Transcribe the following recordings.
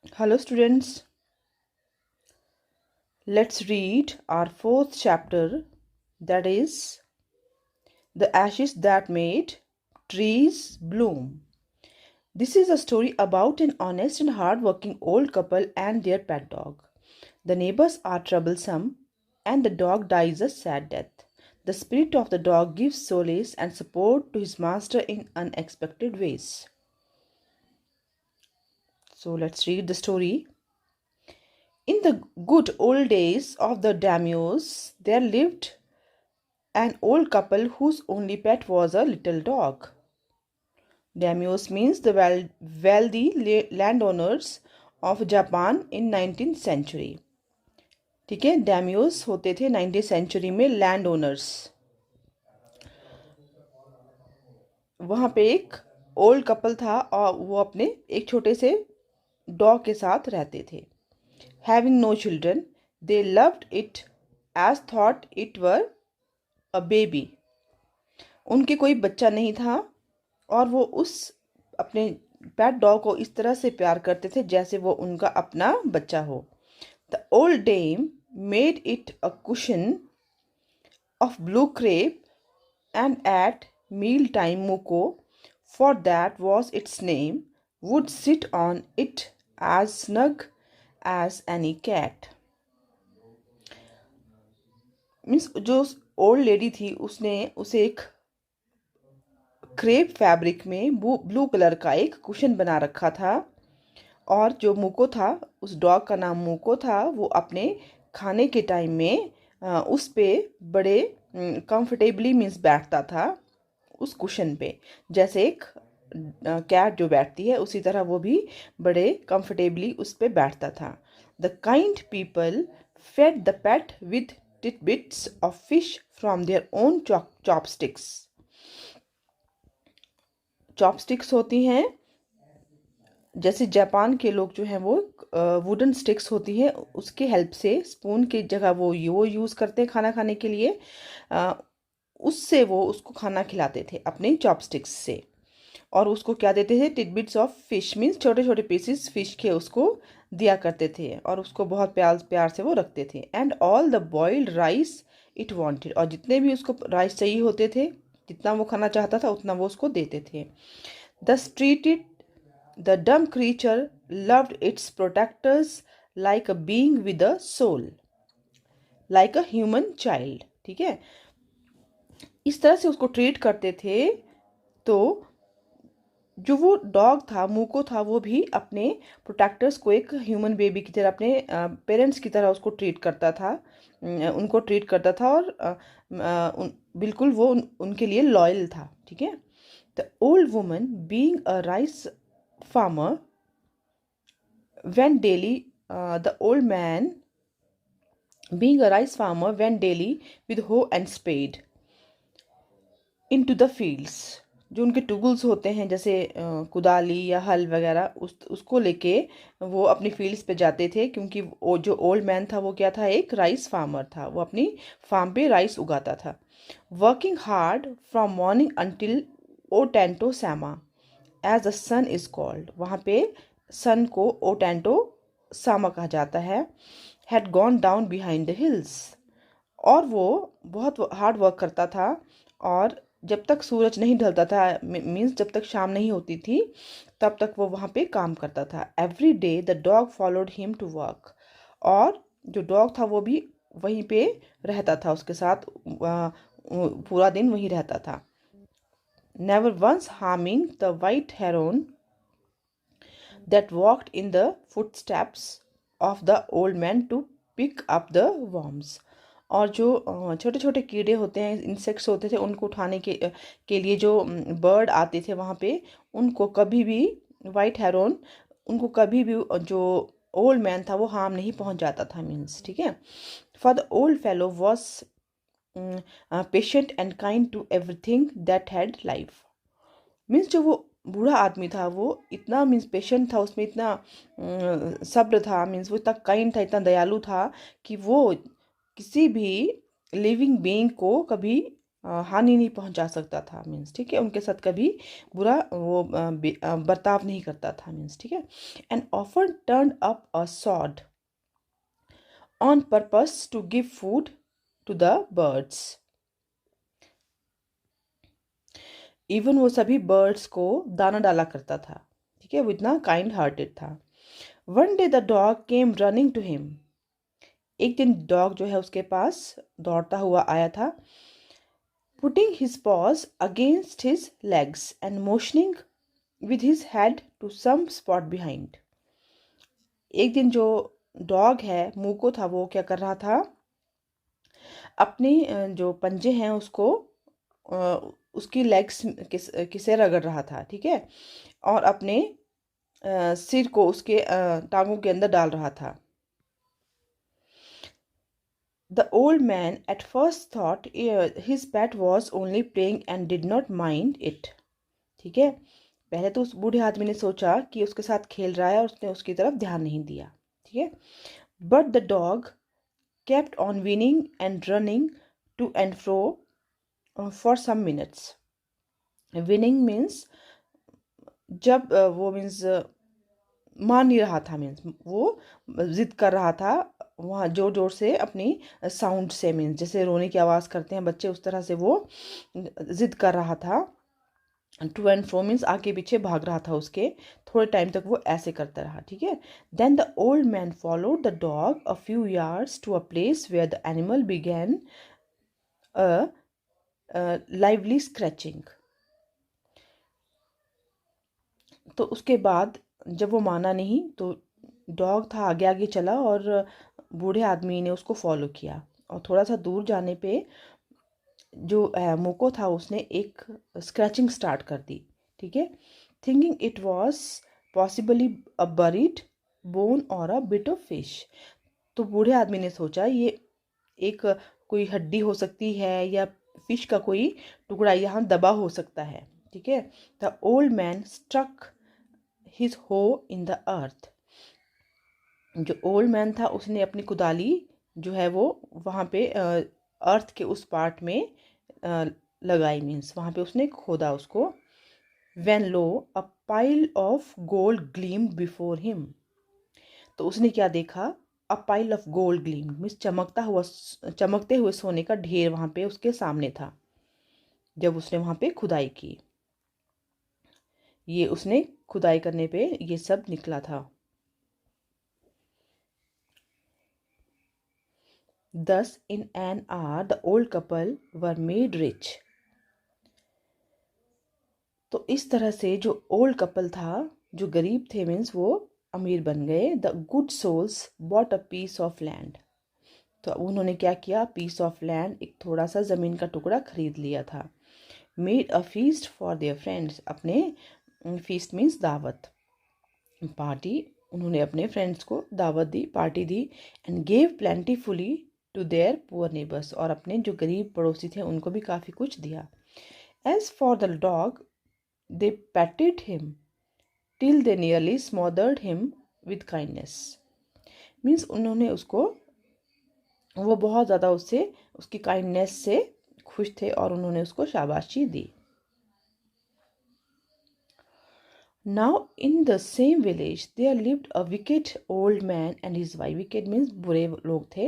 Hello, students. Let's read our fourth chapter, that is The Ashes That Made Trees Bloom. This is a story about an honest and hard-working old couple and their pet dog. The neighbors are troublesome, and the dog dies a sad death. The spirit of the dog gives solace and support to his master in unexpected ways. So, let's read the story. In the good old days of the daimyos, there lived an old couple whose only pet was a little dog. Daimyos means the wealthy landowners of Japan in 19th century. ठीक है, daimyos होते थे 19th century में land owners. वहाँ पे एक old couple था और वो अपने एक छोटे से डॉग के साथ रहते थे. Having no children, they loved it as thought it were a baby. उनके कोई बच्चा नहीं था और वो उस अपने पेट डॉग को इस तरह से प्यार करते थे जैसे वो उनका अपना बच्चा हो. The old dame made it a cushion of blue crepe and at meal time Muko, for that was its name, would sit on it as snug as any cat. Means जो ओल्ड लेडी थी उसने उसे एक crepe fabric में blue colour का एक cushion बना रखा था. और जो मुको था, उस डॉग का नाम मुको था, वो अपने खाने के टाइम में उस पे बड़े कंफर्टेबली मीन्स बैठता था उस कुशन पे. जैसे एक कैट जो बैठती है उसी तरह वो भी बड़े कंफर्टेबली उस पे बैठता था. The kind people fed the pet with titbits of fish from their own chopsticks. Chopsticks होती हैं, जैसे जापान के लोग जो हैं वो वुडन स्टिक्स होती है उसके हेल्प से स्पून की जगह वो यूज़ करते हैं खाना खाने के लिए. उससे वो उसको खाना खिलाते थे अपने चॉपस्टिक्स से. और उसको क्या देते थे? टिडबिट्स ऑफ फिश मीन्स छोटे छोटे पीसेस फिश के उसको दिया करते थे और उसको बहुत प्यार प्यार से वो रखते थे. And all the boiled rice it wanted, और जितने भी उसको राइस चाहिए होते थे, जितना वो खाना चाहता था उतना वो उसको देते थे. Thus treated, the dumb creature loved its protectors like a being with a soul, like a human child. ठीक है, इस तरह से उसको ट्रीट करते थे. तो जो वो डॉग था, मुको था, वो भी अपने प्रोटेक्टर्स को एक ह्यूमन बेबी की तरह, अपने पेरेंट्स की तरह उसको ट्रीट करता था, उनको ट्रीट करता था. और बिल्कुल वो उनके लिए लॉयल था. ठीक है. The old woman, being a rice farmer, went daily. The old man, being a rice farmer, went daily with hoe and spade into the fields. जो उनके टूल्स होते हैं जैसे कुदाली या हल वगैरह, उसको लेके वो अपनी फील्ड्स पे जाते थे, क्योंकि वो जो ओल्ड मैन था वो क्या था? एक राइस फार्मर था. वो अपनी फार्म पे राइस उगाता था. Working hard from morning until Otento Sama, as the sun is called. वहाँ पे सन को ओटेंटो सामा कहा जाता है. Had gone down behind the hills, और वो बहुत हार्ड वर्क करता था. और जब तक सूरज नहीं ढलता था, मीन्स जब तक शाम नहीं होती थी, तब तक वो वहाँ पे काम करता था. Every day the dog followed him to work, और जो डॉग था वो भी वहीं पे रहता था उसके साथ, पूरा दिन वहीं रहता था. Never once harming the white heron that walked in the footsteps of the old man to pick up the worms. और जो छोटे छोटे कीड़े होते हैं, इंसेक्ट्स होते थे, उनको उठाने के लिए जो बर्ड आते थे वहाँ पे, उनको कभी भी वाइट हेरोन, उनको कभी भी जो ओल्ड मैन था वो हार्म नहीं पहुँच जाता था. मीन्स ठीक है. For the old fellow was patient and kind to everything that had life. Means जो वो बूढ़ा आदमी था वो इतना मीन्स पेशेंट था, उसमें इतना सब्र था, मीन्स वो इतना काइंड था, इतना दयालु था कि वो किसी भी लिविंग बीइंग को कभी हानि नहीं पहुंचा सकता था, मीन्स ठीक है, उनके साथ कभी बुरा वो बर्ताव नहीं करता था, मीन्स ठीक है। And often turn up a sod on purpose to give food to the birds. Even वो सभी बर्ड्स को दाना डाला करता था, ठीक है, वो इतना काइंड हार्टेड था। One day the dog came running to him. एक दिन डॉग जो है उसके पास दौड़ता हुआ आया था। Putting his paws against his legs and motioning with his head to some spot behind. एक दिन जो डॉग है मूको था, वो क्या कर रहा था, अपने जो पंजे हैं उसको उसकी लेग्स किसे रगड़ रहा था, ठीक है, और अपने सिर को उसके टांगों के अंदर डाल रहा था। The old man at first thought his pet was only playing and did not mind it. ठीक है, पहले तो उस बूढ़े आदमी ने सोचा कि उसके साथ खेल रहा है और उसने उसकी तरफ ध्यान नहीं दिया, ठीक है। But the dog kept on winning and running to and fro for some minutes. Winning means जब वो मीन्स मान नहीं रहा था, मीन्स वो जिद कर रहा था, वहाँ जोर जोर से अपनी साउंड से, मीन्स जैसे रोने की आवाज़ करते हैं बच्चे, उस तरह से वो जिद कर रहा था। टू एंड फ्रो मीन्स आगे पीछे भाग रहा था उसके, थोड़े टाइम तक वो ऐसे करता रहा, ठीक है। Then the old man followed the dog a few yards to a place where the animal began a lively scratching. तो उसके बाद जब वो माना नहीं तो डॉग था आगे आगे चला और बूढ़े आदमी ने उसको फॉलो किया, और थोड़ा सा दूर जाने पे जो मोको था उसने एक स्क्रैचिंग स्टार्ट कर दी, ठीक है। Thinking it was possibly a buried bone और अ बिट ऑफ फिश। तो बूढ़े आदमी ने सोचा ये एक कोई हड्डी हो सकती है या फिश का कोई टुकड़ा यहाँ दबा हो सकता है, ठीक है। The old man struck his hoe in the earth. जो ओल्ड मैन था उसने अपनी कुदाली जो है वो वहाँ पे अर्थ के उस पार्ट में लगाई, मीन्स वहाँ पे उसने खोदा उसको। When low a pile of gold gleam before him. तो उसने क्या देखा, a pile of gold gleam means चमकते हुए सोने का ढेर वहाँ पे उसके सामने था जब उसने वहाँ पे खुदाई की। ये उसने खुदाई करने पे ये सब निकला था। Thus, in an hour, the old couple were made rich. तो इस तरह से जो ओल्ड कपल था, जो गरीब थे मीन्स वो अमीर बन गए। The good souls bought a piece of land. तो उन्होंने क्या किया, पीस ऑफ लैंड, एक थोड़ा सा ज़मीन का टुकड़ा खरीद लिया था। Made a feast for their friends. अपने फीस्ट मीन्स दावत, पार्टी, उन्होंने अपने फ्रेंड्स को दावत दी, पार्टी दी। And gave plentifully to their poor neighbours. और अपने जो गरीब पड़ोसी थे उनको भी काफ़ी कुछ दिया। As for the dog they patted him till they nearly smothered him with kindness. Means उन्होंने उसको, वो बहुत ज़्यादा उससे उसकी काइंडनेस से खुश थे और उन्होंने उसको शाबाशी दी। Now in the same village there lived a wicked old man and his wife. Wicked means बुरे लोग थे।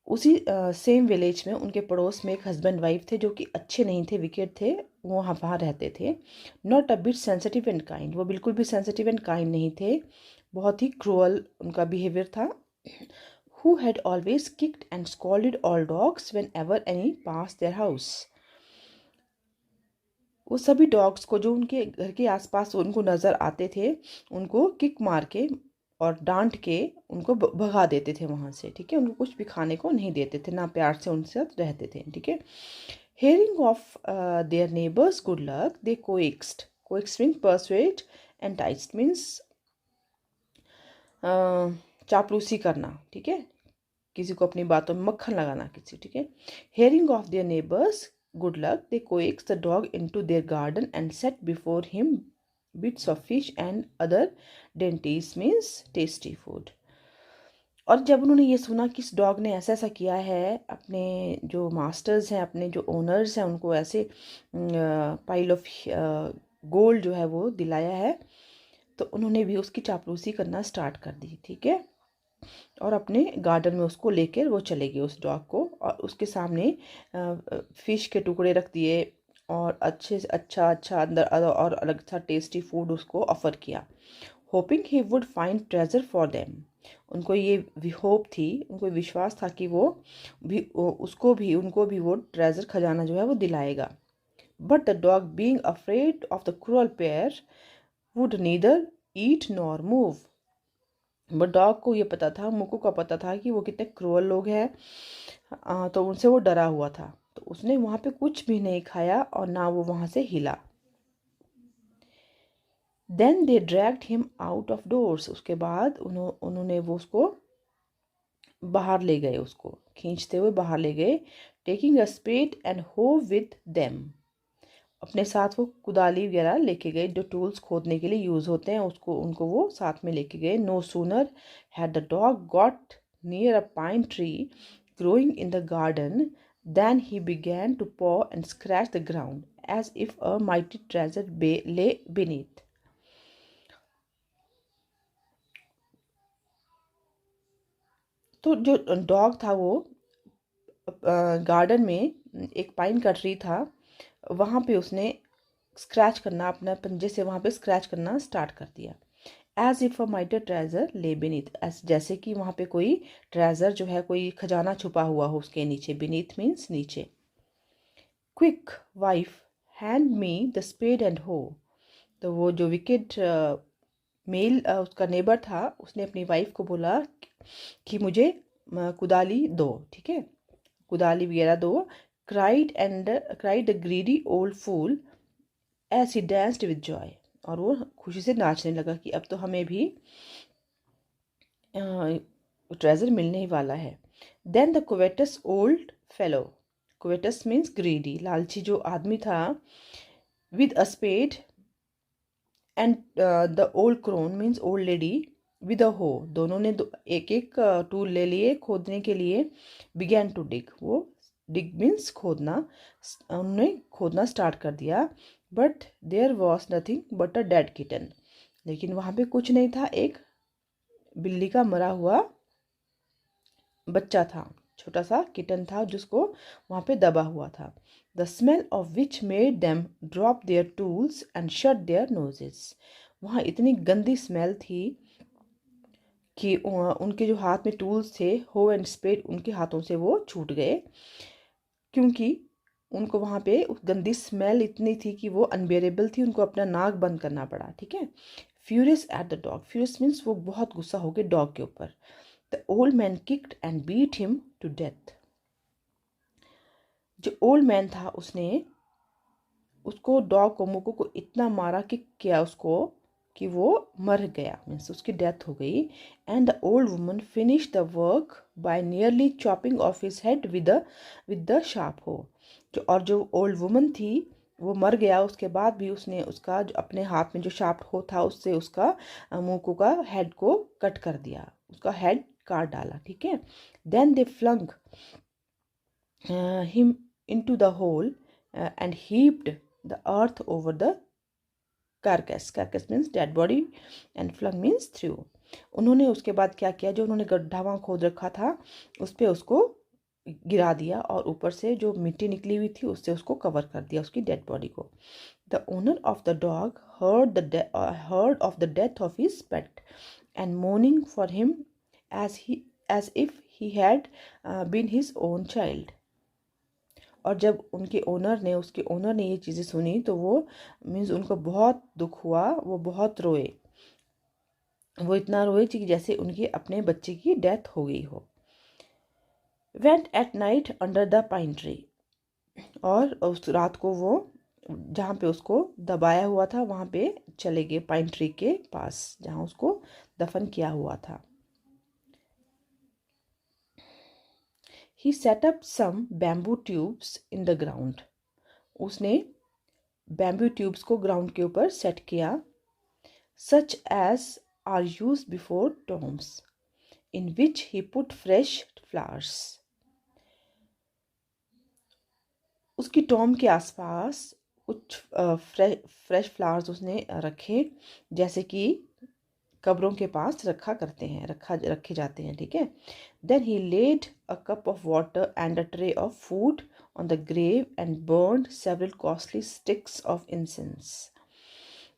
उसी सेम विलेज में उनके पड़ोस में एक हस्बैंड वाइफ थे जो कि अच्छे नहीं थे, विकेड थे, वो वहाँ रहते थे। Not a bit sensitive and kind. वो बिल्कुल भी सेंसिटिव एंड काइंड नहीं थे, बहुत ही क्रूअल उनका बिहेवियर था। Who had always kicked and scolded all dogs when ever any pass their house. वो सभी डॉग्स को जो उनके घर के आसपास उनको नज़र आते थे उनको किक मार के और डांट के उनको भगा देते थे वहाँ से, ठीक है। उनको कुछ भी खाने को नहीं देते थे, ना प्यार से उनसे साथ रहते थे, ठीक है। Hearing of their neighbours good luck they coaxed. Coaxed means persuade, enticed means चापलूसी करना, ठीक है, किसी को अपनी बातों में मक्खन लगाना किसी, ठीक है। Hearing of their neighbours good luck they coaxed the dog into their garden and set before him bits of fish and other dainties means tasty food. और जब उन्होंने ये सुना कि इस डॉग ने ऐसा ऐसा किया है, अपने जो मास्टर्स हैं, अपने जो ओनर्स हैं, उनको ऐसे पाइल ऑफ गोल्ड जो है वो दिलाया है, तो उन्होंने भी उसकी चापलूसी करना स्टार्ट कर दी। ठीक है, और अपने गार्डन में उसको लेकर वो चले गए उस डॉग को, और उसके सामने फिश के टुकड़े रख दिए और अच्छे से अच्छा अच्छा अंदर और अलग सा टेस्टी फूड उसको ऑफर किया, hopping he would find treasure for them. उनको ये भी होप थी, उनको विश्वास था कि उनको भी वो ट्रेजर खजाना जो है वो दिलाएगा। But the dog being afraid of the cruel pair would neither eat nor move. But dog को ये पता था, मुक्कू को पता था कि वो कितने क्रूअल लोग हैं, तो उनसे वो डरा हुआ था, तो उसने वहाँ पे कुछ भी नहीं खाया और ना वो वहाँ से हिला। Then they dragged him out of doors. उसके बाद उन्होंने वो उसको बाहर ले गए, उसको खींचते हुए बाहर ले गए, टेकिंग अ स्पेड एंड हो विद देम। अपने साथ वो कुदाली वगैरह लेके गए, जो टूल्स खोदने के लिए यूज़ होते हैं, उनको वो साथ में लेके गए। No sooner had the dog got near a pine tree growing in the garden then he began to paw and scratch the ground as if a mighty treasure lay beneath। तो जो डॉग था वो garden में एक pine का tree था, वहाँ पे उसने स्क्रैच करना, अपना पंजे से वहाँ पे स्क्रैच करना स्टार्ट कर दिया। As if a mighty treasure lay beneath, जैसे कि वहाँ पे कोई ट्रेजर जो है, कोई खजाना छुपा हुआ हो उसके नीचे। बीनीथ मीन्स नीचे। Quick wife hand me the spade and hoe. तो वो जो विकेट मेल उसका नेबर था, उसने अपनी वाइफ को बोला कि मुझे कुदाली दो, ठीक है, कुदाली वगैरह दो। Cried the greedy old fool as he danced with joy. और वो खुशी से नाचने लगा कि अब तो हमें भी ट्रेजर मिलने ही वाला है। Then the covetous old fellow, covetous means greedy, लालची जो आदमी था, with a spade and the old crone means old lady with a hoe, दोनों ने एक एक टूल ले लिए खोदने के लिए। बिगैन टू डिग, वो डिग मीन्स खोदना, उन्होंने खोदना स्टार्ट कर दिया। But there was nothing but a dead kitten, लेकिन वहाँ पे कुछ नहीं था, एक बिल्ली का मरा हुआ बच्चा था, छोटा सा किटन था जिसको वहाँ पे दबा हुआ था। The smell of which made them drop there tools and shut there noses. वहाँ इतनी गंदी स्मेल थी कि उनके जो हाथ में टूल्स थे, हो एंड स्पेड, उनके हाथों से वो छूट गए, क्योंकि उनको वहाँ पे गंदी स्मेल इतनी थी कि वो अनबेरेबल थी, उनको अपना नाक बंद करना पड़ा। ठीक है। Furious at the dog, furious means वो बहुत गुस्सा हो गए डॉग के ऊपर। The old man kicked and beat him to death. जो ओल्ड मैन था उसने उसको, डॉग को, मुक्कू को इतना मारा, किक किया उसको कि वो मर गया, मीन्स उसकी डेथ हो गई। And the old woman finish the work by nearly chopping of his head with the sharp हो। जो ओल्ड वुमन थी वो मर गया, उसके बाद भी उसने उसका जो अपने हाथ में जो शार्प हो था उससे उसका मुक्कू का हेड को कट कर दिया, उसका हेड काट डाला। ठीक है। Then they flung him into the hole and heaped the earth over the carcass. Carcass means dead body and flung means through. उन्होंने उसके बाद क्या किया, जो उन्होंने गड्ढा वहाँ खोद रखा था उस पर उसको गिरा दिया, और ऊपर से जो मिट्टी निकली हुई थी उससे उसको कवर कर दिया, उसकी डेड बॉडी को। The owner of the dog heard of the death of his pet and mourning for him as if he had been his own child. और जब उसके ओनर ने ये चीज़ें सुनी तो वो मीन्स उनको बहुत दुख हुआ, वो बहुत रोए, वो इतना रोए कि जैसे उनके अपने बच्चे की डेथ हो गई हो। Went at night under the pine tree, और उस रात को वो जहाँ पे उसको दबाया हुआ था वहाँ पे चले गए, पाइन ट्री के पास जहाँ उसको दफन किया हुआ था। He set up some bamboo tubes in the ground. उसने बैम्बू ट्यूब्स को ग्राउंड के ऊपर सेट किया। Such as are used before tombs, in which he put fresh flowers. उसकी टॉम के आसपास कुछ फ्रेश फ्लावर्स उसने रखे, जैसे कि कब्रों के पास रखे जाते हैं, ठीक है। Then he laid a cup of water and a tray of food on the grave and burned several costly sticks of incense.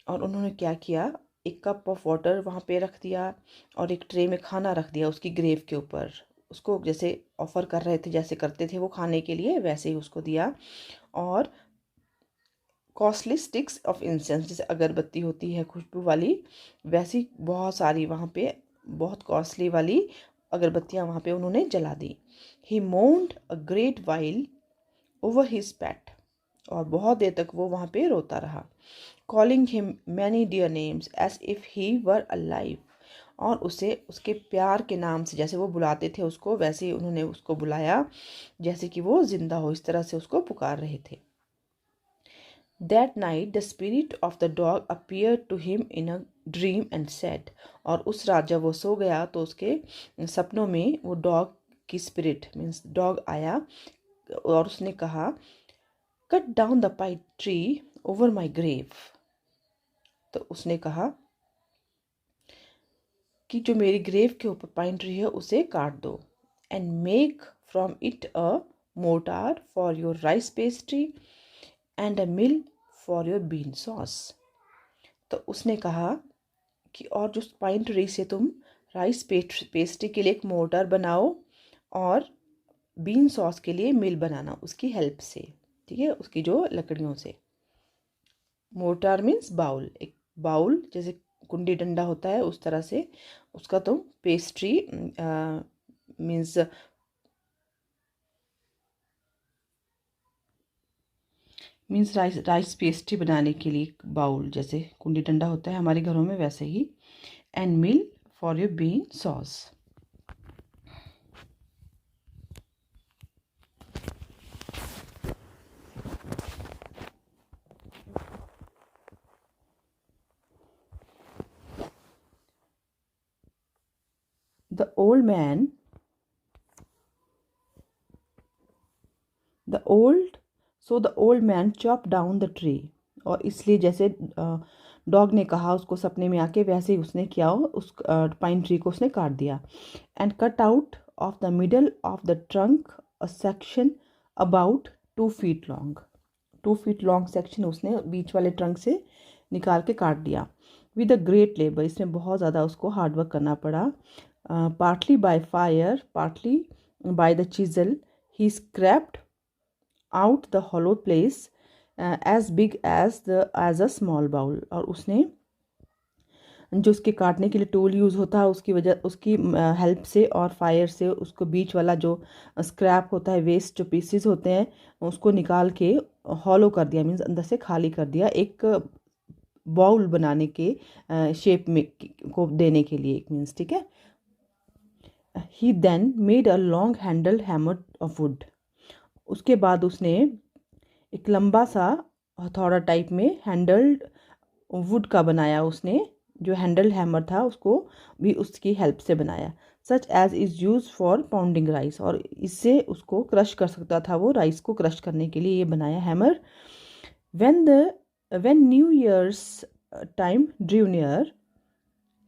और उन्होंने क्या किया, एक कप ऑफ वाटर वहाँ पे रख दिया और एक ट्रे में खाना रख दिया उसकी ग्रेव के ऊपर। उसको जैसे ऑफर कर रहे थे, जैसे करते थे वो खाने के लिए, वैसे ही उसको दिया। और कॉस्टली स्टिक्स ऑफ इंसेंस, जैसे अगरबत्ती होती है खुशबू वाली, वैसी बहुत सारी वहाँ पे बहुत कॉस्टली वाली अगरबत्तियाँ वहाँ पे उन्होंने जला दी। He moaned a great while over his pet, और बहुत देर तक वो वहाँ पे रोता रहा। Calling him many dear names as if he were alive, और उसे उसके प्यार के नाम से, जैसे वो बुलाते थे उसको, वैसे ही उन्होंने उसको बुलाया जैसे कि वो जिंदा हो, इस तरह से उसको पुकार रहे थे। That night the spirit of the dog appeared to him in a dream and said, और उस रात जब वो सो गया तो उसके सपनों में वो डॉग की स्पिरिट मीन्स डॉग आया और उसने कहा, cut down the pine tree over my grave. तो उसने कहा कि जो मेरी ग्रेव के ऊपर पाइन ट्री है उसे काट दो, and make from it a motor for your rice pastry and a mill for your bean sauce. तो उसने कहा कि और जो पाइन ट्री से तुम राइस पेस्ट्री के लिए एक मोटर बनाओ और बीन सॉस के लिए मिल बनाना उसकी हेल्प से, ठीक है, उसकी जो लकड़ियों से। मोटार मीन्स बाउल, एक बाउल जैसे कुंडी डंडा होता है उस तरह से उसका तुम पेस्ट्री मीन्स राइस पेस्ट्री बनाने के लिए बाउल जैसे कुंडी डंडा होता है हमारे घरों में, वैसे ही। And mill for your bean sauce. The old man, the old, so the old man chopped down the tree, और इसलिए जैसे डॉग ने कहा उसको सपने में आके, वैसे ही उसने किया, उस पाइन ट्री को उसने काट दिया। And cut out of the middle of the trunk a section about 2 feet long. 2 feet long section उसने बीच वाले ट्रंक से निकाल के काट दिया। विद अ ग्रेट लेबर, इसमें बहुत ज़्यादा उसको हार्डवर्क करना पड़ा। Partly by fire, partly by the chisel, he scraped out the hollow place as big as a small bowl. और उसने जो उसके काटने के लिए टूल यूज़ होता है उसकी हेल्प से और फायर से उसको बीच वाला जो स्क्रैप होता है, वेस्ट जो पीसेस होते हैं, उसको निकाल के हॉलो कर दिया, मीन्स अंदर से खाली कर दिया, एक बाउल बनाने के शेप में को देने के लिए, मीन्स, ठीक है। He then made a long handle hammer of wood, उसके बाद उसने एक लंबा सा हथौड़ा टाइप में हैंडल्ड वुड का बनाया। उसने जो हैंडल हैमर था उसको भी उसकी हेल्प से बनाया। Such as is used for pounding rice, और इससे उसको क्रश कर सकता था, वो राइस को क्रश करने के लिए ये बनाया hammer. when new year's time drew near,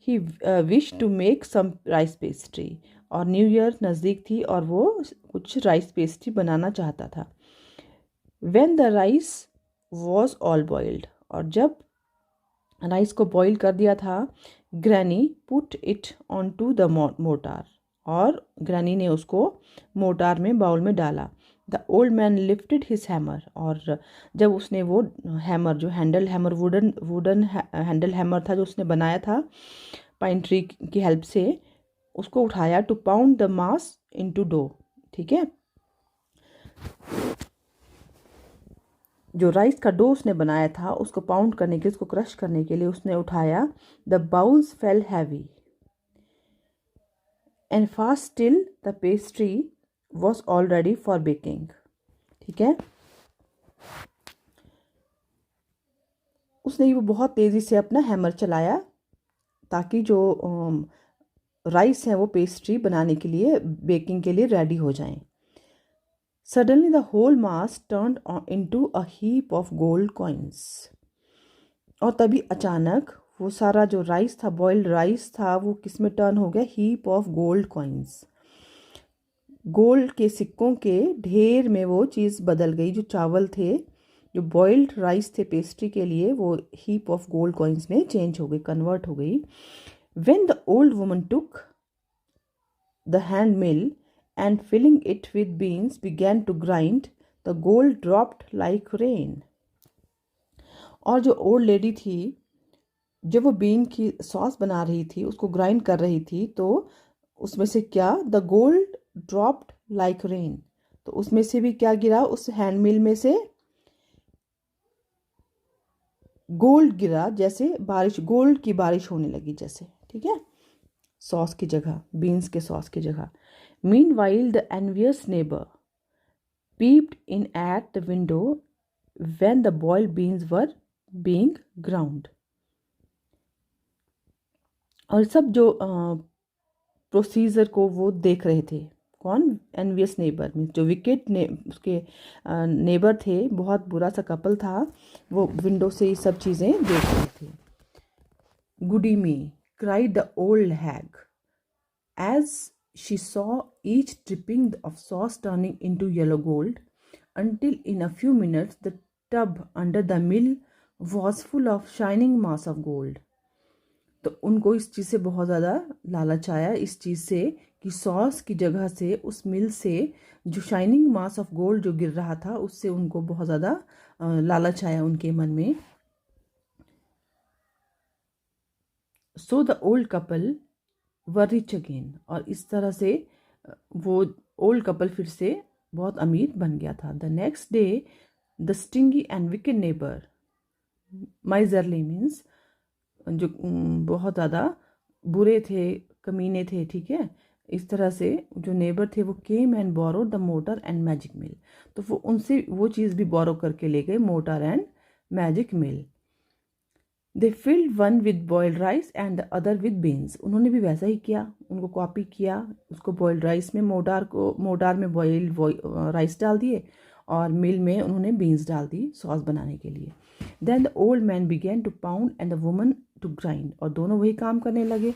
he wish to make some rice pastry, और न्यू ईयर नज़दीक थी और वो कुछ राइस पेस्ट्री बनाना चाहता था। when the rice was all boiled, और जब राइस को बॉईल कर दिया था, granny put it on to the mortar, और ग्रैनी ने उसको मोटार में बाउल में डाला। The old man lifted his hammer, और जब उसने वो हैमर जो handle hammer wooden handle hammer था जो उसने बनाया था पाइन ट्री की हेल्प से, उसको उठाया to pound the mass into dough, ठीक है। जो राइस का डो उसने बनाया था उसको पाउंड करने के लिए, उसको क्रश करने के लिए उसने उठाया। The bowls fail heavy and fast till the pastry was already for baking, ठीक है। उसने वो बहुत तेज़ी से अपना हैमर चलाया ताकि जो राइस है वो पेस्ट्री बनाने के लिए, बेकिंग के लिए रेडी हो जाएं। Suddenly the whole mass turned into a heap of gold coins. और तभी अचानक वो सारा जो राइस था, बॉइल्ड राइस था, वो किस में टर्न हो गया? Heap of gold coins. Gold के सिक्कों के ढेर में वो चीज़ बदल गई। जो चावल थे, जो बॉइल्ड राइस थे पेस्ट्री के लिए, वो हीप ऑफ गोल्ड कॉइन्स में चेंज हो गई, कन्वर्ट हो गई। When the old woman took the hand mill and filling it with beans began to grind, the gold dropped like rain. और जो ओल्ड लेडी थी, जब वो बीन की सॉस बना रही थी, उसको ग्राइंड कर रही थी, तो उसमें से क्या? The gold dropped like rain. तो उसमें से भी क्या गिरा? उस हैंड मिल में से गोल्ड गिरा, जैसे बारिश, गोल्ड की बारिश होने लगी जैसे, ठीक है, सॉस की जगह, बीन्स के सॉस की जगह। Meanwhile, the envious neighbor peeped in at the window when the boiled beans were being ground. और सब जो प्रोसीजर को वो देख रहे थे। कौन? एनवियस नेबर, मीन्स जो विकेट ने उसके नेबर थे, बहुत बुरा सा कपल था, वो विंडो से ये सब चीज़ें देख रहे थे। गुडी मी, cried the old hag as she saw each dripping of sauce turning into yellow gold, until in a few minutes the tub under the mill was full of shining mass of gold. तो उनको इस चीज़ से बहुत ज़्यादा लालच आया, इस चीज़ से कि सॉस की जगह से उस मिल से जो शाइनिंग मास ऑफ गोल्ड जो गिर रहा था, उससे उनको बहुत ज़्यादा लालच आया उनके मन में। So the old couple were rich again. और इस तरह से वो ओल्ड कपल फिर से बहुत अमीर बन गया था। The next day the stingy and wicked neighbour, miserly means जो बहुत ज़्यादा बुरे थे, कमीने थे, ठीक है, इस तरह से जो नेबर थे वो came and borrow the mortar and magic mill. तो वो उनसे वो चीज़ भी बोरो करके ले गए, motor and magic mill. They field one with boiled rice and the other with beans. उन्होंने भी वैसा ही किया, उनको कॉपी किया, उसको बॉइल्ड राइस में मोटार में बॉइल्ड राइस डाल दिए और मिल में उन्होंने बीन्स डाल दी सॉस बनाने के लिए। Then the old man began to pound and the woman to grind. और दोनों वही काम करने लगे,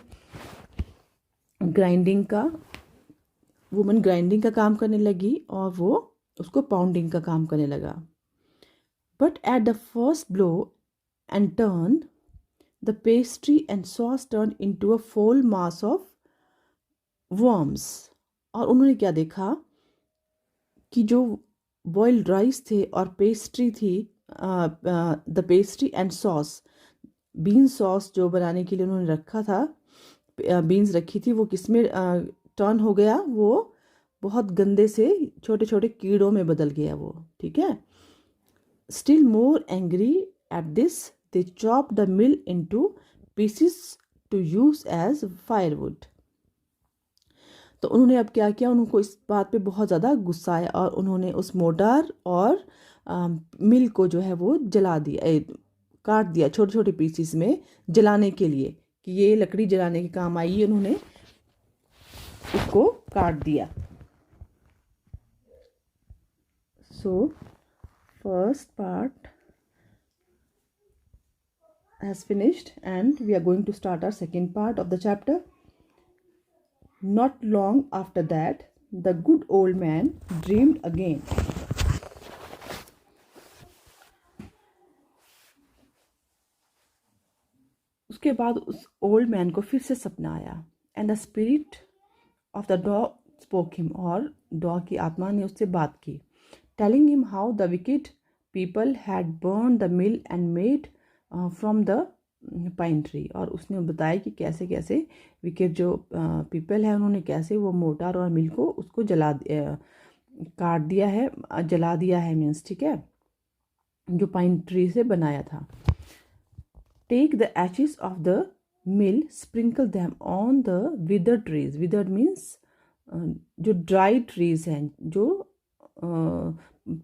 ग्राइंडिंग का, वुमन ग्राइंडिंग का काम करने लगी और वो उसको पाउंडिंग का काम करने लगा। But at the first blow and turn the pastry and sauce turn into a फोल मास ऑफ वर्म्स। और उन्होंने क्या देखा कि जो बॉइल्ड राइस थे और पेस्ट्री थी, the pastry and sauce, bean sauce जो बनाने के लिए उन्होंने रखा था, बीन्स रखी थी, वो किस में टर्न हो गया? वो बहुत गंदे से छोटे छोटे कीड़ों में बदल गया वो, ठीक है। Still more angry at this they chop the mill into pieces to use as firewood. तो उन्होंने अब क्या किया? उनको इस बात पे बहुत ज़्यादा गुस्सा आया और उन्होंने उस मोटार और मिल को जो है वो जला दिया, काट दिया छोटे छोटे पीसीस में जलाने के लिए, कि ये लकड़ी जलाने के काम आई, उन्होंने उसको काट दिया। So first part has finished and we are going to start our second part of the chapter. Not long after that, the good old man dreamed again. उसके बाद उस ओल्ड मैन को फिर से सपना आया। And the spirit of the dog spoke him, और dog की आत्मा ने उससे बात की। Telling him how the wicked people had burn the mill and made from the pine tree. और उसने बताया कि कैसे कैसे विकेड जो पीपल है, उन्होंने कैसे वो मोटार और मिल को उसको काट दिया है, जला दिया है, मीन्स, ठीक है, जो पाइन ट्री से बनाया था। Take the ashes of the mill, sprinkle them on the withered trees. Withered means जो ड्राई ट्रीज हैं, जो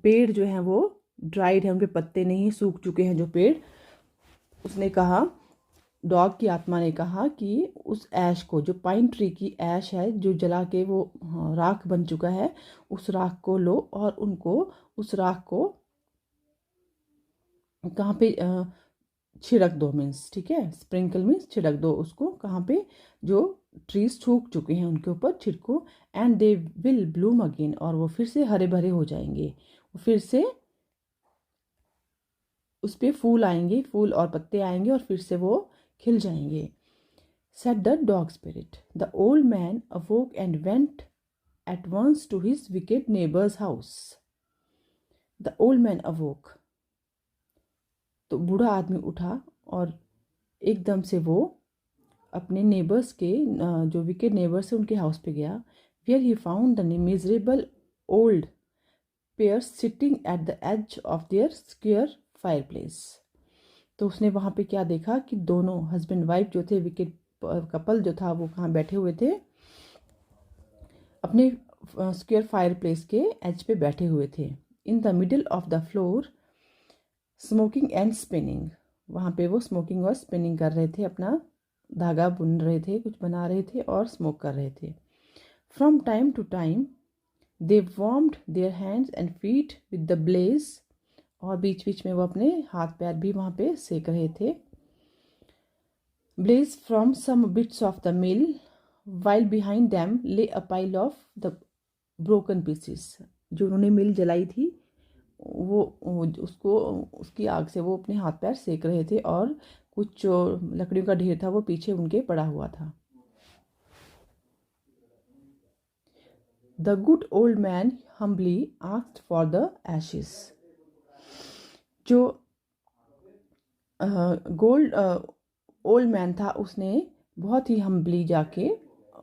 पेड़ जो हैं वो ड्राइड हैं, उन पे पत्ते नहीं, सूख चुके हैं जो पेड़। उसने कहा डॉग की आत्मा ने कहा कि उस ऐश को, जो पाइन ट्री की ऐश है जो जला के वो राख बन चुका है, उस राख को लो और उनको उस राख को कहाँ पे छिड़क दो, मीन्स ठीक है, स्प्रिंकल मीन्स छिड़क दो उसको, कहाँ पे, जो ट्रीज सूख चुके हैं उनके ऊपर छिड़को। And they will bloom again, और वो फिर से हरे भरे हो जाएंगे, वो फिर से उस पे फूल आएंगे, फूल और पत्ते आएंगे और फिर से वो खिल जाएंगे। Said the dog spirit. The old man awoke and went at once to his wicked neighbor's house. The old man awoke. तो बूढ़ा आदमी उठा और एकदम से वो अपने नेबर्स के, जो विकेड नेबर्स है उनके हाउस पे गया। Where he found the miserable old pair sitting at the edge of their square fireplace. तो उसने वहाँ पे क्या देखा कि दोनों हस्बैंड वाइफ जो थे, विकेड कपल जो था, वो कहाँ बैठे हुए थे, अपने स्क्वायर फायर प्लेस के एज पे बैठे हुए थे। In the middle of the floor smoking and spinning, वहाँ पे वो स्मोकिंग और स्पिनिंग कर रहे थे, अपना धागा बुन रहे थे, कुछ बना रहे थे और स्मोक कर रहे थे। From time to time they warmed their hands and feet with the blaze, और बीच बीच में वो अपने हाथ पैर भी वहाँ पे सेक रहे थे। Blaze from some bits of the mill, while behind them lay a pile of the broken pieces. जो उन्होंने मिल जलाई थी वो उसको, उसकी आग से वो अपने हाथ पैर सेक रहे थे, और कुछ जो लकड़ियों का ढेर था वो पीछे उनके पड़ा हुआ था। The good old man humbly asked for the ashes. जो गोल्ड ओल्ड मैन था उसने बहुत ही हम्बली जाके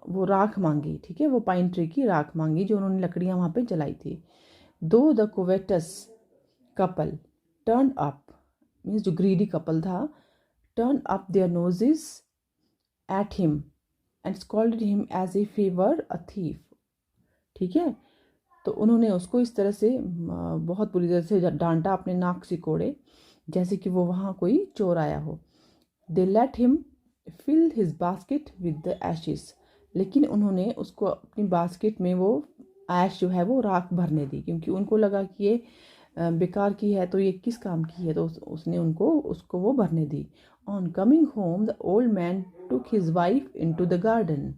वो राख मांगी, ठीक है, वो पाइन ट्री की राख मांगी जो उन्होंने लकड़ियां वहां पे जलाई थी। Though the covetous couple turn up, means जो ग्रीडी कपल था, turn up their noses at him and scolded him as a favour a thief, ठीक है। तो उन्होंने उसको इस तरह से बहुत बुरी तरह से डांटा, अपने नाक सिकोड़े, जैसे कि वो वहाँ कोई चोर आया हो। They let him fill his basket with the ashes, लेकिन उन्होंने उसको अपनी बास्केट में वो ऐश जो है वो राख भरने दी, क्योंकि उनको लगा कि ये बेकार की है, तो ये किस काम की है, तो उसने उसको वो भरने दी। On coming home the old man took his wife into the garden,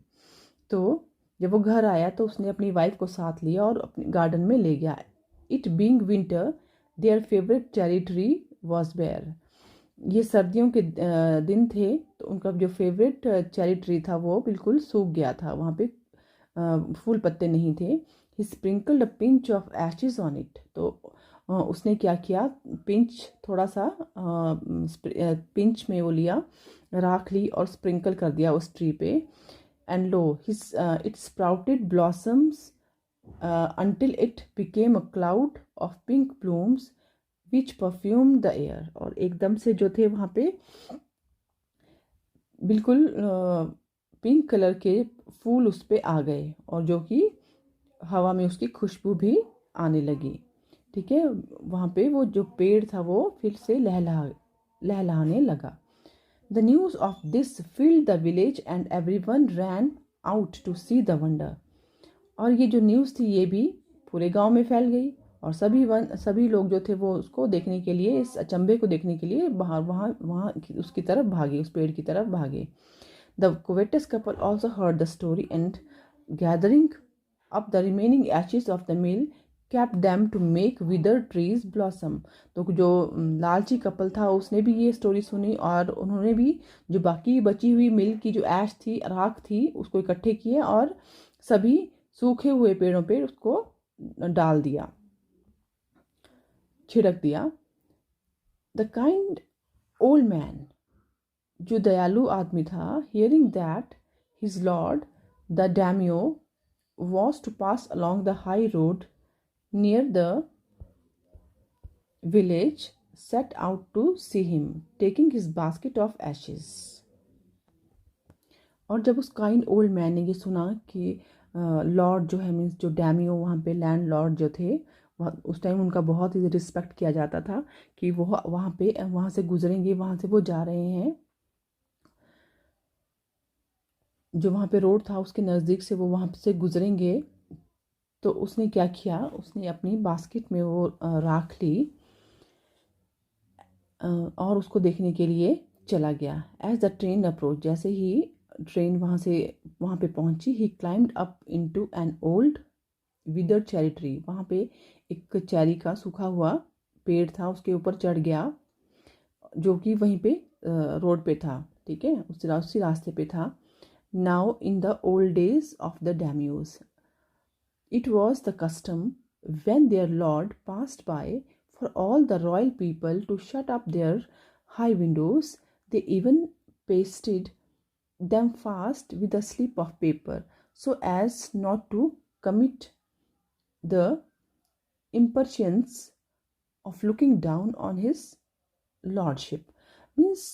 तो जब वो घर आया तो उसने अपनी वाइफ को साथ लिया और अपने गार्डन में ले गया। It being winter their favourite cherry tree was bare, ये सर्दियों के दिन थे तो उनका जो फेवरेट चेरी ट्री था वो बिल्कुल सूख गया था, वहाँ पे फूल पत्ते नहीं थे। He sprinkled a pinch of ashes on it, तो उसने क्या किया, पिंच थोड़ा सा पिंच में वो लिया, राख ली और स्प्रिंकल कर दिया उस ट्री पे। And low his it sprouted blossoms until it became a cloud of pink blooms which perfumed the air, और एकदम से जो थे वहाँ पे बिल्कुल पिंक कलर के फूल उस पे आ गए, और जो कि हवा में उसकी खुशबू भी आने लगी, ठीक है। वहाँ पे वो जो पेड़ था वो फिर से लहलहाने लगा। The news of this filled the village and everyone ran out to see the wonder, और ये जो न्यूज़ थी ये भी पूरे गांव में फैल गई, और सभी लोग जो थे वो उसको देखने के लिए, इस अचंभे को देखने के लिए बाहर वहाँ उसकी तरफ भागे, उस पेड़ की तरफ भागे। The covetous couple also heard the story and gathering up the remaining ashes of the mill kept them to make wither trees blossom, तो जो लालची कपल था उसने भी ये स्टोरी सुनी, और उन्होंने भी जो बाकी बची हुई मिल की जो ऐश थी, राख थी, उसको इकट्ठे किए और सभी सूखे हुए पेड़ों पे उसको डाल दिया, छिड़क दिया। द काइंड ओल्ड मैन, जो दयालु आदमी था, hearing that his lord the daimio was to pass along the high road near the village, set out to see him taking his basket of ashes. और जब उस काइंड ओल्ड मैन ने ये सुना कि लॉर्ड जो है, मीन्स जो डैमियो वहाँ पे लैंड लॉर्ड जो थे, उस टाइम उनका बहुत ही रिस्पेक्ट किया जाता था कि वो वहाँ से गुजरेंगे, वहाँ से वो जा रहे हैं जो वहाँ पे रोड था उसके नज़दीक से वो वहाँ से गुजरेंगे, तो उसने क्या किया, उसने अपनी बास्केट में वो राख ली और उसको देखने के लिए चला गया। एज द ट्रेन अप्रोच, जैसे ही ट्रेन वहाँ पे पहुंची, he climbed up into an old withered cherry tree. वहाँ पे एक चेरी का सूखा हुआ पेड़ था, उसके ऊपर चढ़ गया, जो कि वहीं पे रोड पे था, ठीक है, उसी रास्ते पे था। Now in the old days of the daimios, it was the custom when their lord passed by for all the royal people to shut up their high windows. They even pasted them fast with a slip of paper so as not to commit the impertinence of looking down on his lordship. Means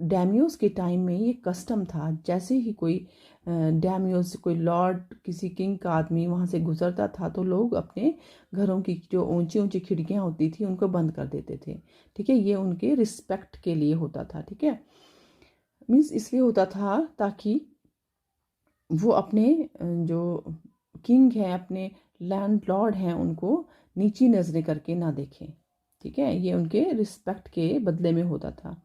डैमियोस के time में ये custom था, जैसे ही कोई डैमियोस, कोई Lord, किसी king का आदमी वहाँ से गुजरता था तो लोग अपने घरों की जो ऊंची ऊंची खिड़कियाँ होती थी उनको बंद कर देते थे, ठीक है। ये उनके रिस्पेक्ट के लिए होता था, ठीक है। मीन्स इसलिए होता था ताकि वो अपने जो किंग हैं, अपने लैंड लॉर्ड हैं, उनको नीची नज़रें करके ना देखें, ठीक है। ये उनके रिस्पेक्ट के बदले में होता था।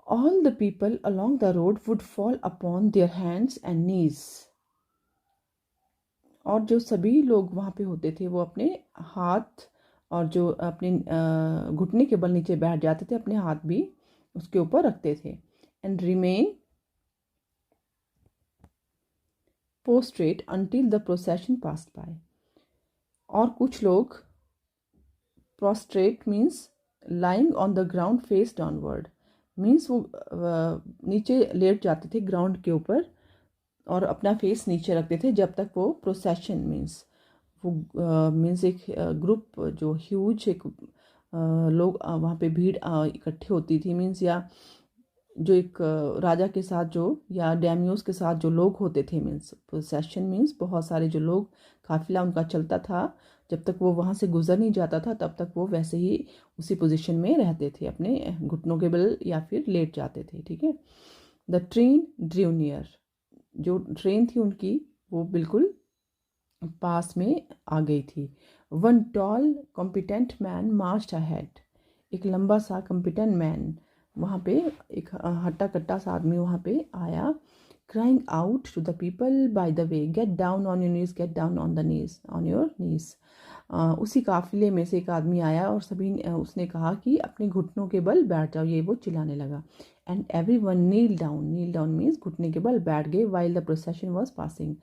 All the people along the road would fall upon their hands and knees. और जो सभी लोग वहाँ पे होते थे वो अपने हाथ और जो अपने घुटने के बल नीचे बैठ जाते थे, अपने हाथ भी उसके ऊपर रखते थे। And remain prostrate until the procession passed by. और कुछ लोग prostrate means lying on the ground face downward, means वो नीचे लेट जाते थे ग्राउंड के ऊपर और अपना फेस नीचे रखते थे जब तक वो प्रोसेशन मीन्स वो मीन्स एक ग्रुप जो ह्यूज एक लोग वहाँ पे भीड़ इकट्ठी होती थी, मीन्स या जो एक राजा के साथ जो या डैमियोस के साथ जो लोग होते थे, मीन्स प्रोसेशन मीन्स बहुत सारे जो लोग, काफिला उनका चलता था, जब तक वो वहाँ से गुजर नहीं जाता था तब तक वो वैसे ही उसी पोजीशन में रहते थे, अपने घुटनों के बल या फिर लेट जाते थे, ठीक है। द ट्रेन ड्रू नियर, जो ट्रेन थी उनकी वो बिल्कुल पास में आ गई थी। One tall competent man marched ahead, एक लंबा सा कॉम्पिटेंट मैन वहाँ पे, एक हट्टा कट्टा सा आदमी वहाँ पे आया, crying out to the people by the way, get down on your knees, get down on the knees, on your knees. उसी काफिले में से एक आदमी आया और सभी उसने कहा कि अपने घुटनों के बल बैठ जाओ, ये वो चिल्लाने लगा। And every one kneel down, kneel down means घुटने के बल बैठ गए। While the procession was passing,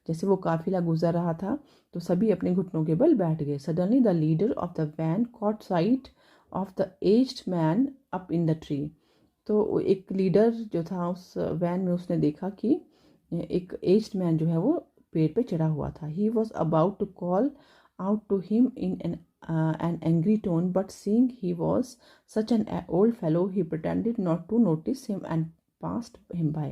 जैसे वो काफिला गुजर रहा था तो सभी अपने घुटनों के बल बैठ गए। Suddenly the leader of the van caught sight of the aged man up in the tree, तो एक लीडर जो था उस वैन में, उसने देखा कि एक एज्ड मैन जो है वो पेड़ पे चढ़ा हुआ था। He was about to call out to him in an angry tone, but seeing he was such an old fellow, he pretended not to notice him and passed him by.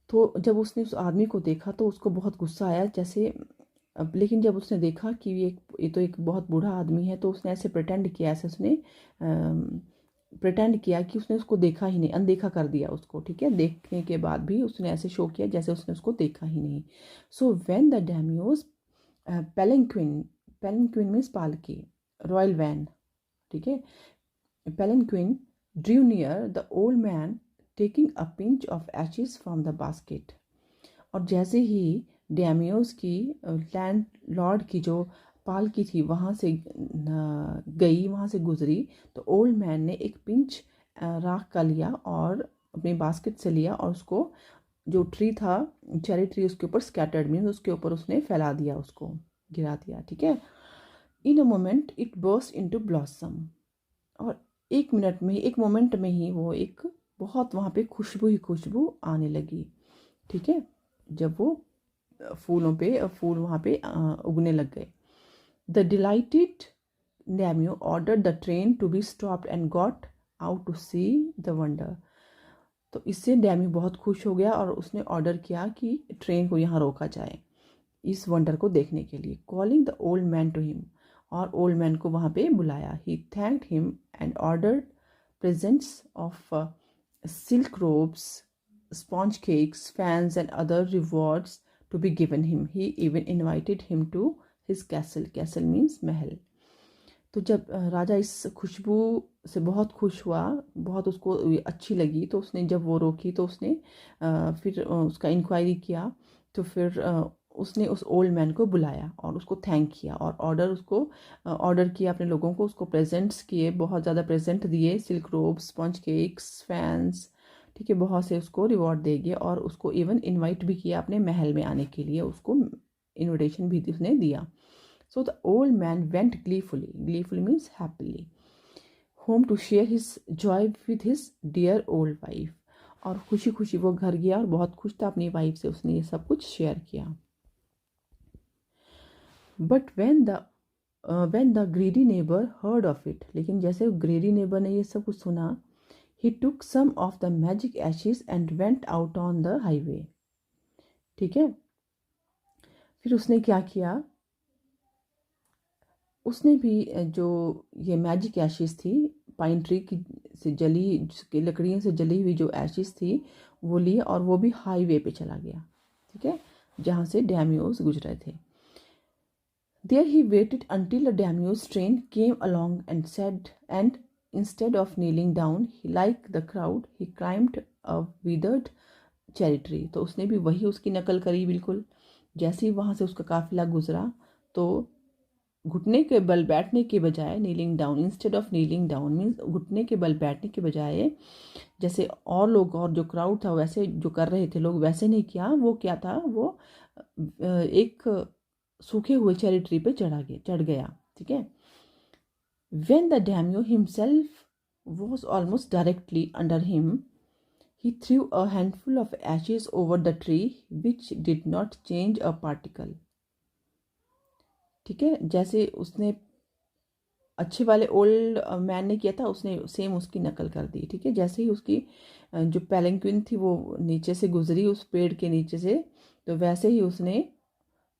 तो जब उसने उस आदमी को देखा तो उसको बहुत गुस्सा आया, जैसे लेकिन जब उसने देखा कि ये तो एक बहुत बूढ़ा आदमी है, तो उसने ऐसे प्रिटेंड किया, ऐसे उसने प्रिटेंड किया कि उसने उसको देखा ही नहीं, अनदेखा कर दिया उसको, ठीक है। देखने के बाद भी उसने ऐसे शो किया जैसे उसने उसको देखा ही नहीं। So when the daimio's palanquin means पालकी, रॉयल वैन, ठीक है। Palanquin drew near the old man taking a pinch of ashes from the basket, और जैसे ही डैमियोस की लैंड लॉर्ड की जो पालकी थी वहाँ से गई, वहाँ से गुजरी, तो ओल्ड मैन ने एक पिंच राख का लिया और अपनी बास्केट से लिया और उसको जो ट्री था, चेरी ट्री, उसके ऊपर स्कैटर्ड मीन्स उसके ऊपर उसने फैला दिया, उसको गिरा दिया, ठीक है। In a moment it burst into blossom, और एक मोमेंट में ही वो एक बहुत वहाँ पे खुशबू ही खुशबू आने लगी, ठीक है, जब वो फूल वहाँ पे उगने लग गए। The delighted daimio ordered the train to be stopped and got out to see the wonder, तो इससे डैमी बहुत खुश हो गया और उसने ऑर्डर किया कि ट्रेन को यहाँ रोका जाए इस वंडर को देखने के लिए। Calling the old man to him, और ओल्ड मैन को वहाँ पे बुलाया। He thanked him and ordered presents of silk robes sponge cakes, fans, and other rewards to be given him. He even invited him to his castle. Castle means महल. तो जब राजा इस खुशबू से बहुत खुश हुआ, बहुत उसको अच्छी लगी, तो उसने जब वो रोकी तो उसने फिर उसका इंक्वायरी किया. तो फिर उसने उस ओल्ड मैन को बुलाया और उसको थैंक किया और ऑर्डर किया अपने लोगों को, उसको प्रेजेंट्स किए, बहुत ज़्यादा प्रेजेंट दिए, silk ropes, sponge cakes, fans, ठीक है, बहुत से उसको रिवॉर्ड देंगे. और उसको इवन इनवाइट भी किया अपने महल में आने के लिए, उसको इनविटेशन भी उसने दिया. So the old man went gleefully means happily, home to share his joy with his dear old wife. और खुशी खुशी वो घर गया और बहुत खुश था अपनी वाइफ से, उसने ये सब कुछ शेयर किया. But when the greedy neighbor heard of it, लेकिन जैसे greedy neighbor ने ये सब कुछ सुना, he took some of the magic ashes and went out on the highway. ठीक है, फिर उसने क्या किया, उसने भी जो ये मैजिक एशेस थी, पाइन ट्री की से जली लकड़ियों से जली हुई जो एशेस थी वो लिए और वो भी हाईवे पे चला गया. ठीक है, जहाँ से डैम्योस गुजरे थे. There he waited until the daimio's train came along and said, and instead of kneeling down like the crowd he climbed a withered cherry tree. तो उसने भी वही उसकी नकल करी बिल्कुल. जैसे ही वहाँ से उसका काफिला गुजरा तो घुटने के बल बैठने के बजाय, kneeling down, instead of kneeling down means घुटने के बल बैठने के बजाय, जैसे और लोग और जो क्राउड था वैसे जो कर रहे थे लोग, वैसे नहीं किया. वो क्या था, वो एक सूखे हुए चेरी ट्री पे चढ़ गया. ठीक है. When the daimio himself was almost directly under him, he threw a handful of ashes over the tree which did not change a particle. ठीक है, जैसे उसने अच्छे वाले ओल्ड मैन ने किया था, उसने सेम उसकी नकल कर दी. ठीक है, जैसे ही उसकी जो पैलेंक्विन थी वो नीचे से गुजरी उस पेड़ के नीचे से, तो वैसे ही उसने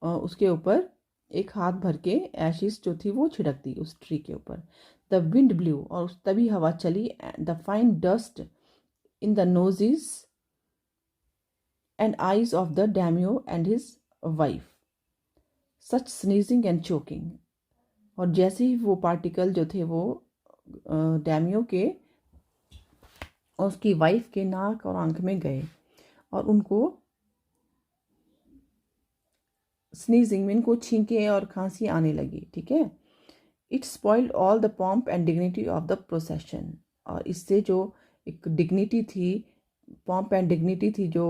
उसके ऊपर एक हाथ भर के एशिस जो थी वो छिड़क दी उस ट्री के ऊपर. द विंड ब्लू, और तभी हवा चली. The fine dust in the noses and eyes of the daimio and his wife, such sneezing and choking. और जैसे ही वो पार्टिकल जो थे वो डैम्यो के और उसकी वाइफ के नाक और आंख में गए और उनको स्नीजिंग में इनको छींके और खांसी आने लगी. ठीक है. It spoiled all the pomp and dignity of the procession. और इससे जो एक डिग्निटी थी, पॉम्प एंड डिग्निटी थी जो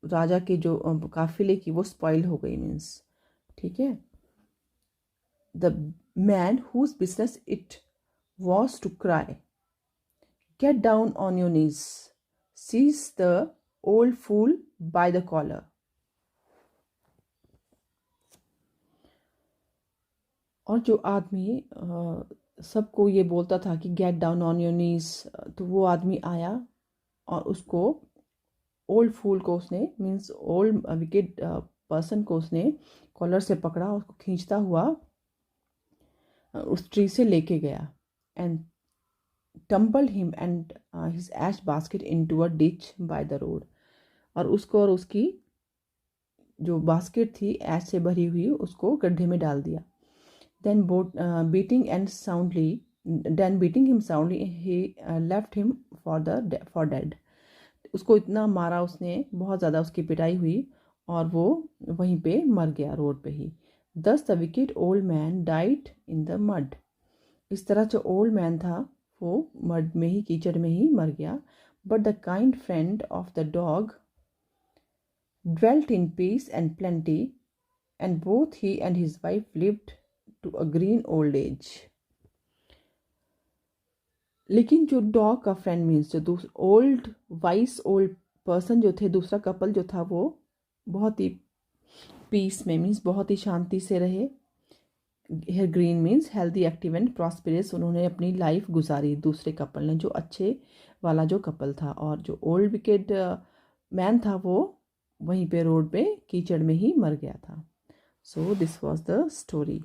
राजा के जो काफिले की, वो स्पॉइल हो गई मीन्स. ठीक है. The man whose business it was to cry, "Get down on your knees," seized the old fool by the collar. और जो आदमी सबको ये बोलता था कि गेट डाउन ऑन योर नीज, तो वो आदमी आया और उसको ओल्ड फूल को उसने मीन्स ओल्ड विकेट पर्सन को उसने कॉलर से पकड़ा और उसको खींचता हुआ उस ट्री से लेके गया. And tumbled him and his ash basket into a ditch by the road. और उसको और उसकी जो बास्केट थी ऐश से भरी हुई उसको गड्ढे में डाल दिया. Then beating him soundly, he left him for dead. उसको इतना मारा उसने, बहुत ज़्यादा उसकी पिटाई हुई और वो वहीं पे मर गया रोड पे ही. Thus the wicked old man died in the mud. इस तरह जो ओल्ड मैन था वो मड में ही, कीचड़ में ही मर गया. But the kind friend of the dog dwelt in peace and plenty, and both he and his wife lived to a green old age. लेकिन जो डॉग का फ्रेंड मीन्स जो ओल्ड वाइस ओल्ड पर्सन जो थे, दूसरा couple जो था, वो बहुत ही पीस में मीन्स बहुत ही शांति से रहे. Here green means healthy, active and prosperous. उन्होंने अपनी लाइफ गुजारी दूसरे कपल ने, जो अच्छे वाला जो कपल था. और जो ओल्ड विकेड मैन था वो वहीं पे रोड पे कीचड़ में ही मर गया था. So this was the story.